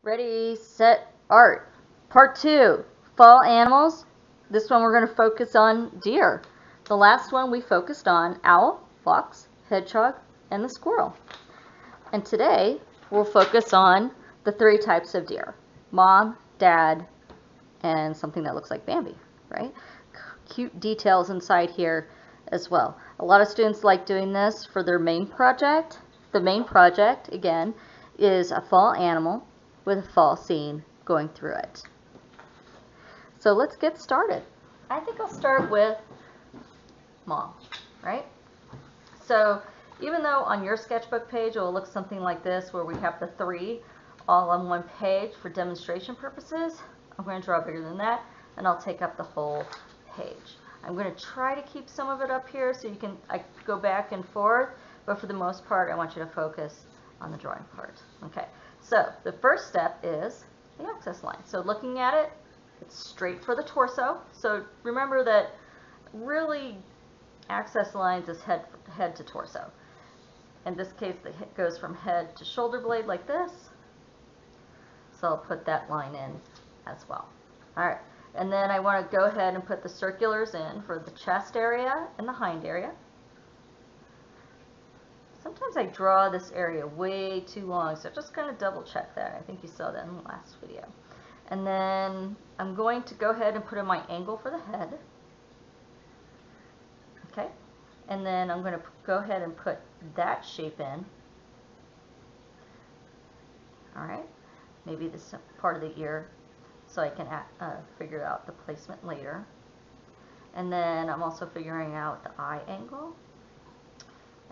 Ready, set, art. Part 2, fall animals. This one we're going to focus on deer. The last one we focused on owl, fox, hedgehog, and the squirrel. And today we'll focus on the 3 types of deer. Mom, dad, and something that looks like Bambi, right? Cute details inside here as well. A lot of students like doing this for their main project. The main project, again, is a fall animal with a fall scene going through it. So let's get started. I think I'll start with mom, right? So even though on your sketchbook page it will look something like this where we have the 3 all on one page for demonstration purposes, I'm going to draw bigger than that and I'll take up the whole page. I'm going to try to keep some of it up here so you can go back and forth, but for the most part I want you to focus on the drawing part. Okay, so the first step is the axis line. So looking at it, it's straight for the torso. So remember that really axis lines is head to torso. In this case, it goes from head to shoulder blade like this. So I'll put that line in as well. All right, and then I want to go ahead and put the circulars in for the chest area and the hind area. Sometimes I draw this area way too long, so just kind of double check that. I think you saw that in the last video. And then I'm going to go ahead and put in my angle for the head. Okay, and then I'm going to go ahead and put that shape in. All right, maybe this part of the ear so I can figure out the placement later. And then I'm also figuring out the eye angle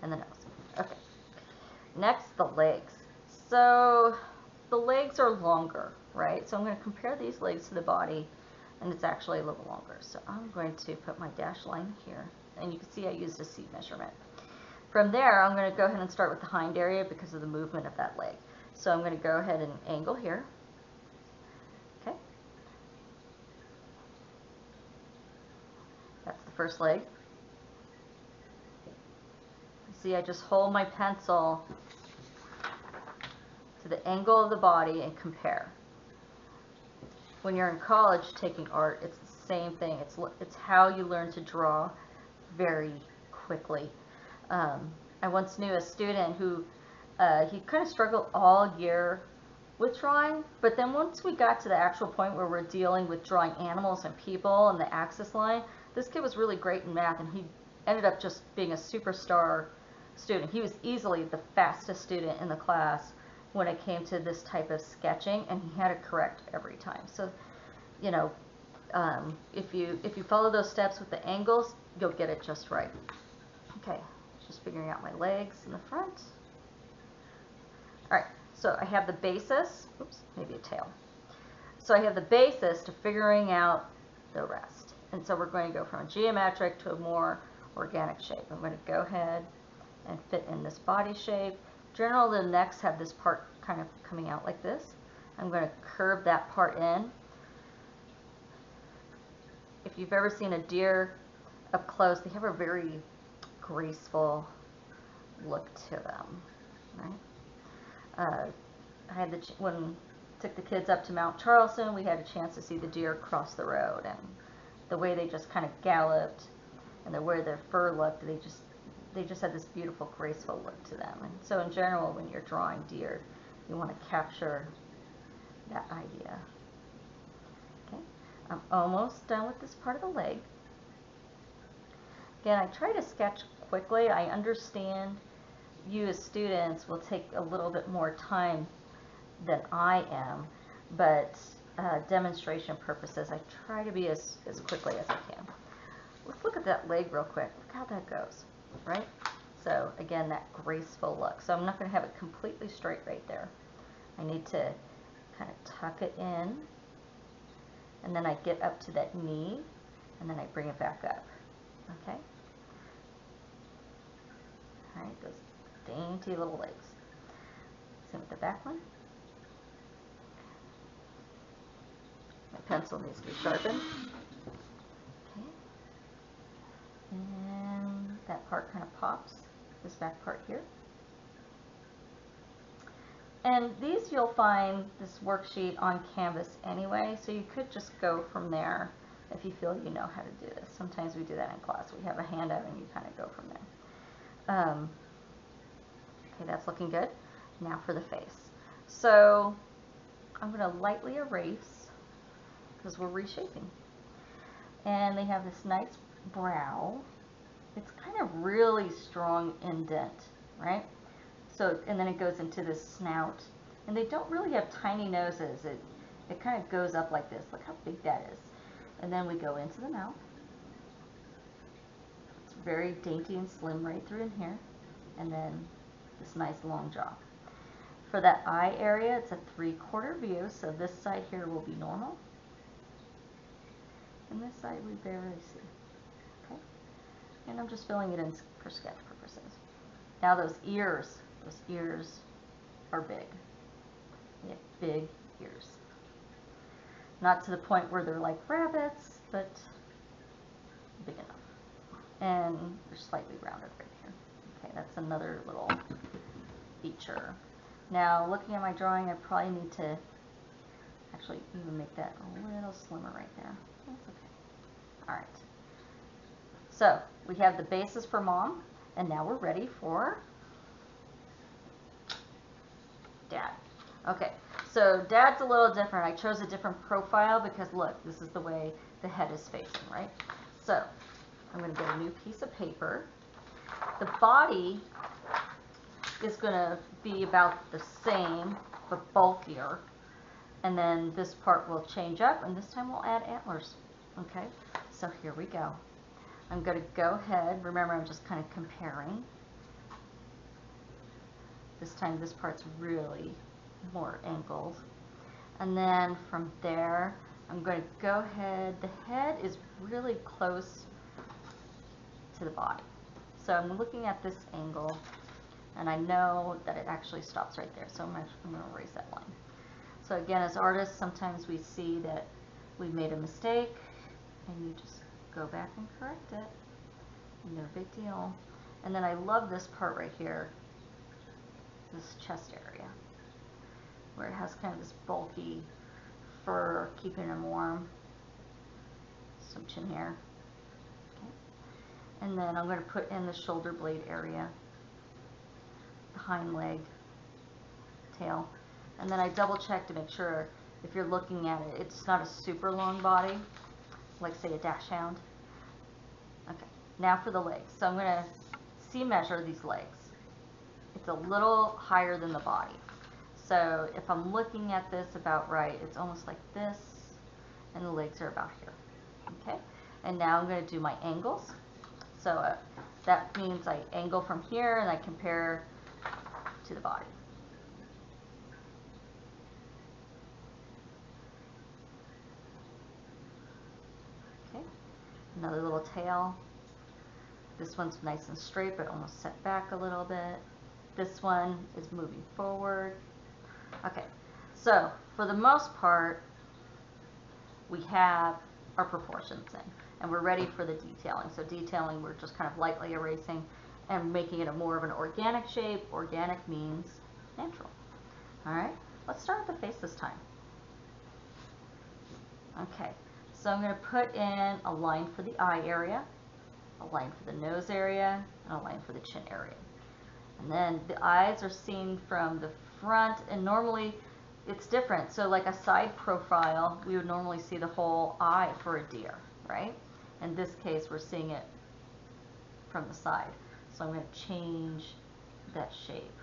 and the nose. Okay, next the legs. So the legs are longer, right? So I'm going to compare these legs to the body, and it's actually a little longer. So I'm going to put my dashed line here, and you can see I used a seat measurement. From there, I'm going to go ahead and start with the hind area because of the movement of that leg. So I'm going to go ahead and angle here. Okay. That's the first leg. See, I just hold my pencil to the angle of the body and compare. When you're in college taking art, it's the same thing. It's how you learn to draw very quickly. I once knew a student who he kind of struggled all year with drawing, but then once we got to the actual point where we're dealing with drawing animals and people and the axis line, this kid was really great in math, and he ended up just being a superstar student. He was easily the fastest student in the class when it came to this type of sketching, and he had it correct every time. So, you know, if you follow those steps with the angles, you'll get it just right. Okay, just figuring out my legs in the front. All right, so I have the basis, oops, maybe a tail. So I have the basis to figuring out the rest. And so we're going to go from a geometric to a more organic shape. I'm going to go ahead and fit in this body shape. Generally, the necks have this part kind of coming out like this. I'm going to curve that part in. If you've ever seen a deer up close, they have a very graceful look to them, right? I had when took the kids up to Mount Charleston, we had a chance to see the deer cross the road, and the way they just kind of galloped and the way their fur looked, they just had this beautiful, graceful look to them. And so in general, when you're drawing deer, you want to capture that idea. Okay, I'm almost done with this part of the leg. Again, I try to sketch quickly. I understand you as students will take a little bit more time than I am, but demonstration purposes, I try to be as quickly as I can. Let's look at that leg real quick. Look how that goes, right? So again, that graceful look. So I'm not going to have it completely straight right there. I need to kind of tuck it in, and then I get up to that knee, and then I bring it back up. Okay? All right, those dainty little legs. Same with the back one. My pencil needs to be sharpened. Okay. And that part kind of pops, this back part here. And these you'll find this worksheet on Canvas anyway, so you could just go from there if you feel you know how to do this. Sometimes we do that in class. We have a handout and you kind of go from there. Okay, that's looking good. Now for the face. So I'm going to lightly erase because we're reshaping. And they have this nice brow. It's kind of really strong indent, right? So, and then it goes into this snout. And they don't really have tiny noses. It kind of goes up like this. Look how big that is. And then we go into the mouth. It's very dainty and slim right through in here. And then this nice long jaw. For that eye area, it's a 3/4 view. So this side here will be normal. And this side we barely see. Okay. And I'm just filling it in for sketch purposes. Now those ears are big. They have big ears. Not to the point where they're like rabbits, but big enough. And they're slightly rounded right here. Okay, that's another little feature. Now, looking at my drawing, I probably need to actually even make that a little slimmer right there. That's okay. All right. So we have the basis for mom, and now we're ready for dad. Okay, so dad's a little different. I chose a different profile because look, this is the way the head is facing, right? So I'm going to get a new piece of paper. The body is going to be about the same, but bulkier. And then this part will change up, and this time we'll add antlers. Okay, so here we go. I'm going to go ahead. Remember, I'm just kind of comparing. This time this part's really more angled. And then from there, I'm going to go ahead. The head is really close to the body. So I'm looking at this angle, and I know that it actually stops right there. So I'm going to erase that line. So again, as artists, sometimes we see that we made a mistake, and you just go back and correct it. No big deal. And then I love this part right here, this chest area, where it has kind of this bulky fur keeping him warm. Some chin hair. Okay. And then I'm going to put in the shoulder blade area, the hind leg, tail. And then I double check to make sure if you're looking at it, it's not a super long body, like say a dachshund. Okay, now for the legs. So I'm going to measure these legs. It's a little higher than the body. So if I'm looking at this about right, it's almost like this, and the legs are about here. Okay, and now I'm going to do my angles. So that means I angle from here and I compare to the body. Okay, another little tail. This one's nice and straight, but almost set back a little bit. This one is moving forward. Okay, so for the most part, we have our proportions in, and we're ready for the detailing. So detailing, we're just kind of lightly erasing and making it a more of an organic shape. Organic means natural. All right, let's start with the face this time. Okay, so I'm going to put in a line for the eye area, a line for the nose area, and a line for the chin area. And then the eyes are seen from the front, and normally it's different. So like a side profile, we would normally see the whole eye for a deer, right? In this case, we're seeing it from the side. So I'm going to change that shape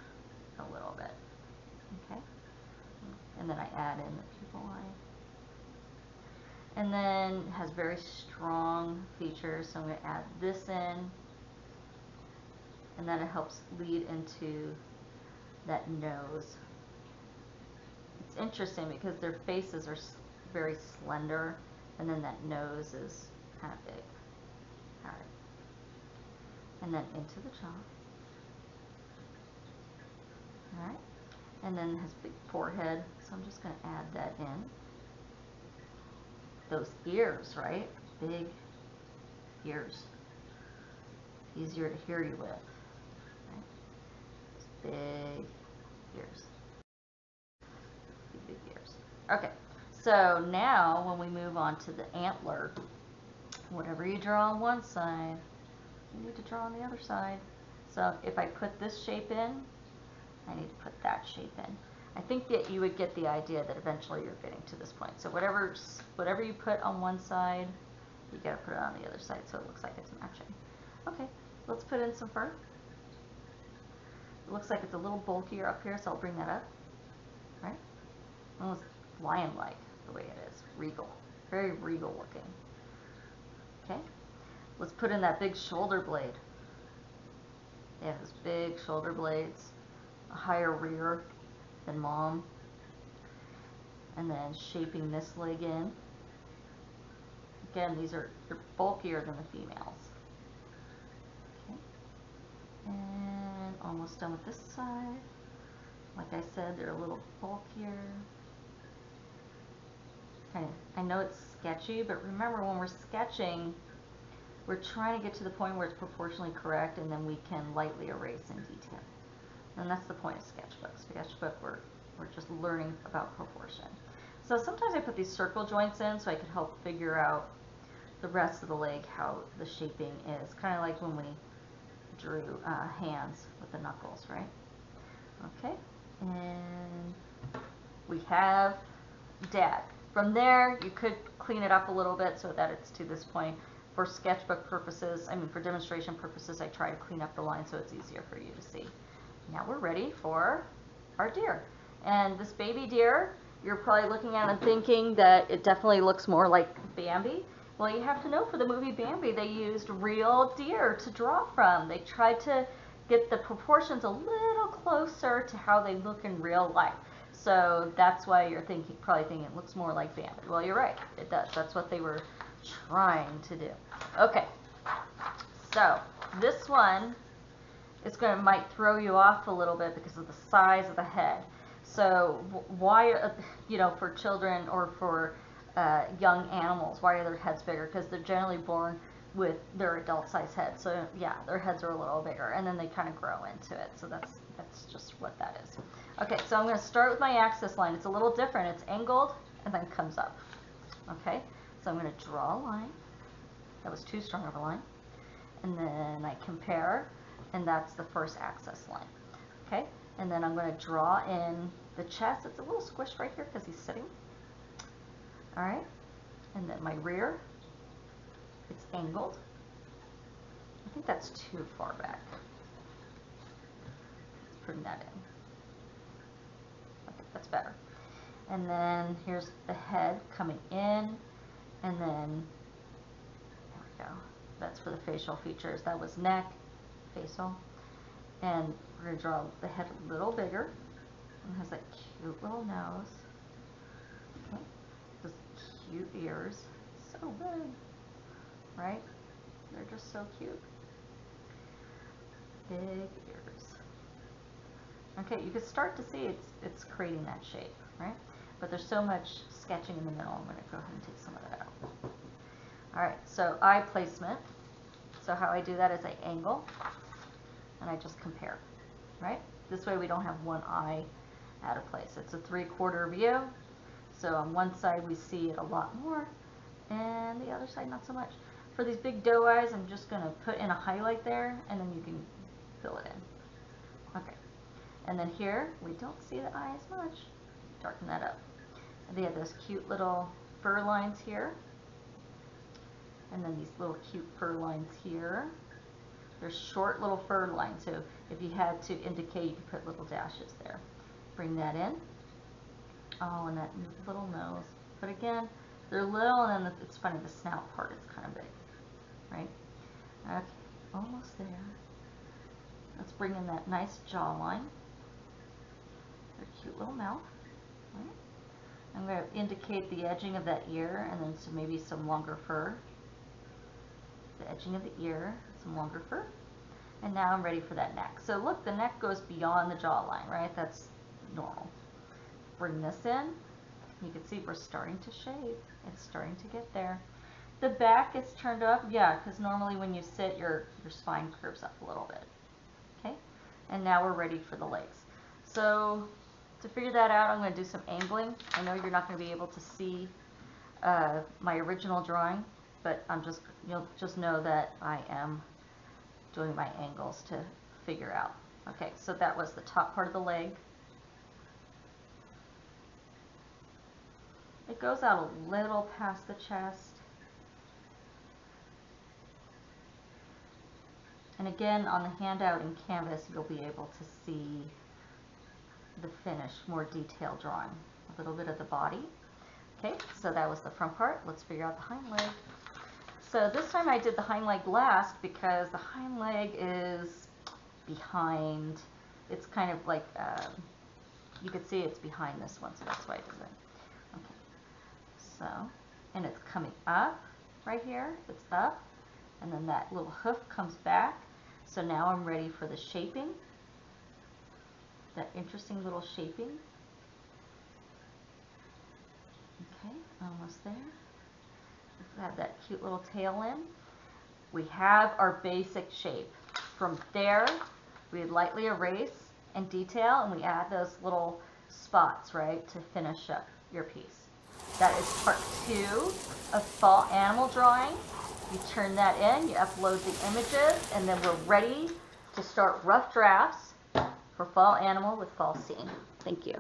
a little bit, okay? And then I add in the pupil line. And then it has very strong features, so I'm going to add this in. And then it helps lead into that nose. It's interesting because their faces are very slender, and then that nose is kind of big. All right. And then into the jaw. All right. And then it has big forehead, so I'm just going to add that in. Those ears, right? Big ears. Easier to hear you with. Right? Big ears. Okay, so now when we move on to the antler, whatever you draw on one side, you need to draw on the other side. So if I put this shape in, I need to put that shape in. I think that you would get the idea that eventually you're getting to this point. So whatever you put on one side, you gotta put it on the other side so it looks like it's matching. Okay, let's put in some fur. It looks like it's a little bulkier up here, so I'll bring that up. Right? Almost lion-like the way it is. Regal. Very regal looking. Okay, let's put in that big shoulder blade. They have those big shoulder blades, a higher rear than mom, and then shaping this leg in. Again, they're bulkier than the females. Okay, and almost done with this side. Like I said, they're a little bulkier. Okay, I know it's sketchy, but remember when we're sketching, we're trying to get to the point where it's proportionally correct, and then we can lightly erase in detail. And that's the point of sketchbooks. Sketchbook, we're just learning about proportion. So sometimes I put these circle joints in so I could help figure out the rest of the leg, how the shaping is. Kind of like when we drew hands with the knuckles, right? Okay, and we have Dad. From there, you could clean it up a little bit so that it's to this point. For sketchbook purposes, for demonstration purposes, I try to clean up the line so it's easier for you to see. Now we're ready for our deer. And this baby deer, you're probably looking at and thinking that it definitely looks more like Bambi. Well, you have to know for the movie Bambi, they used real deer to draw from. They tried to get the proportions a little closer to how they look in real life. So that's why you're probably thinking it looks more like Bambi. Well, you're right, it does. That's what they were trying to do. Okay, so this one might throw you off a little bit because of the size of the head. So why, for children or for young animals, why are their heads bigger? Because they're generally born with their adult size head. So yeah, their heads are a little bigger, and then they kind of grow into it. So that's just what that is. Okay, so I'm going to start with my axis line. It's a little different. It's angled and then comes up. Okay, so I'm going to draw a line. That was too strong of a line. And then I compare, and that's the first axis line. Okay, and then I'm going to draw in the chest. It's a little squished right here because he's sitting. All right, and then my rear, it's angled. I think that's too far back. Let's bring that in. Okay, that's better. And then here's the head coming in, and then, there we go. That's for the facial features. That was neck, facial. And we're going to draw the head a little bigger. It has that cute little nose. Okay. Those cute ears. So big. Right? They're just so cute. Big ears. Okay, you can start to see it's creating that shape, right? But there's so much sketching in the middle, I'm going to go ahead and take some of that out. Alright, so eye placement. So how I do that is I angle, and I just compare, right? This way we don't have one eye out of place. It's a 3/4 view, so on one side we see it a lot more, and the other side not so much. For these big doe eyes, I'm just going to put in a highlight there, and then you can fill it in. Okay, and then here, we don't see the eye as much. Darken that up. And they have those cute little fur lines here, and then these little cute fur lines here. They're short little fur lines, so if you had to indicate, you could put little dashes there. Bring that in. Oh, and that little nose. But again, they're little, and then it's funny, the snout part is kind of big, right? Okay, almost there. Let's bring in that nice jawline. Their cute little mouth. Right? I'm going to indicate the edging of that ear, and then maybe some longer fur. The edging of the ear, some longer fur. And now I'm ready for that neck. So look, the neck goes beyond the jawline, right? That's normal. Bring this in. You can see we're starting to shave. It's starting to get there. The back is turned up, yeah, because normally when you sit, your spine curves up a little bit. Okay? And now we're ready for the legs. So To figure that out, I'm going to do some angling. I know you're not going to be able to see my original drawing, but you'll just know that I am doing my angles to figure out. Okay, so that was the top part of the leg. It goes out a little past the chest. And again, on the handout in Canvas, you'll be able to see the finished, more detailed drawing. A little bit of the body. Okay, so that was the front part. Let's figure out the hind leg. So this time I did the hind leg last because the hind leg is behind. It's kind of like, you can see it's behind this one, so that's why I did that. Okay, so, and it's coming up right here. It's up, and then that little hoof comes back. So now I'm ready for the shaping, that interesting little shaping. Okay, almost there. We have that cute little tail in. We have our basic shape. From there, we lightly erase and detail, and we add those little spots, right, to finish up your piece. That is part 2 of fall animal drawing. You turn that in, you upload the images, and then we're ready to start rough drafts for fall animal with fall scene. Thank you.